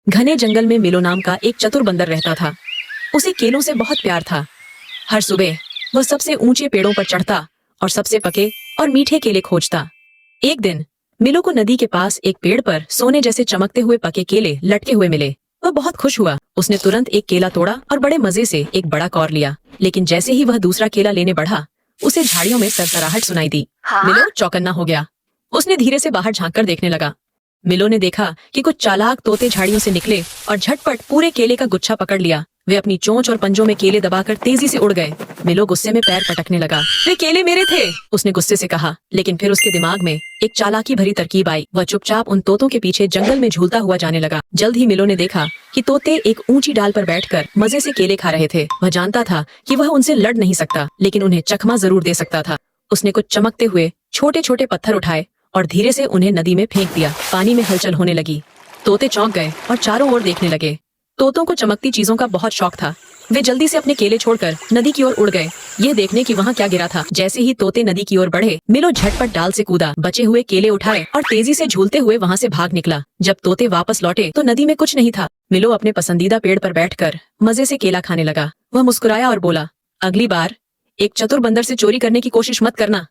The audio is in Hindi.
घने जंगल में मिलो नाम का एक चतुर बंदर रहता था। उसे केलों से बहुत प्यार था। हर सुबह वह सबसे ऊंचे पेड़ों पर चढ़ता और सबसे पके और मीठे केले खोजता। एक दिन मिलो को नदी के पास एक पेड़ पर सोने जैसे चमकते हुए पके केले लटके हुए मिले। वह बहुत खुश हुआ। उसने तुरंत एक केला तोड़ा और बड़े मजे से एक बड़ा कौर लिया। लेकिन जैसे ही वह दूसरा केला लेने बढ़ा, उसे झाड़ियों में सरसराहट सुनाई दी। मिलो चौकन्ना हो गया। उसने धीरे से बाहर झांककर देखने लगा। मिलो ने देखा कि कुछ चालाक तोते झाड़ियों से निकले और झटपट पूरे केले का गुच्छा पकड़ लिया। वे अपनी चोंच और पंजों में केले दबाकर तेजी से उड़ गए। मिलो गुस्से में पैर पटकने लगा। वे केले मेरे थे, उसने गुस्से से कहा। लेकिन फिर उसके दिमाग में एक चालाकी भरी तरकीब आई। वह चुपचाप उन तोतों के पीछे जंगल में झूलता हुआ जाने लगा। जल्द ही मिलो ने देखा कि तोते एक ऊंची डाल पर बैठकर मजे से केले खा रहे थे। वह जानता था कि वह उनसे लड़ नहीं सकता, लेकिन उन्हें चकमा जरूर दे सकता था। उसने कुछ चमकते हुए छोटे छोटे पत्थर उठाए और धीरे से उन्हें नदी में फेंक दिया। पानी में हलचल होने लगी। तोते चौंक गए और चारों ओर देखने लगे। तोतों को चमकती चीजों का बहुत शौक था। वे जल्दी से अपने केले छोड़कर नदी की ओर उड़ गए, यह देखने कि वहाँ क्या गिरा था। जैसे ही तोते नदी की ओर बढ़े, मिलो झटपट डाल से कूदा, बचे हुए केले उठाए और तेजी से झूलते हुए वहाँ से भाग निकला। जब तोते वापस लौटे तो नदी में कुछ नहीं था। मिलो अपने पसंदीदा पेड़ पर बैठकर मजे से केला खाने लगा। वह मुस्कुराया और बोला, अगली बार एक चतुर बंदर से चोरी करने की कोशिश मत करना।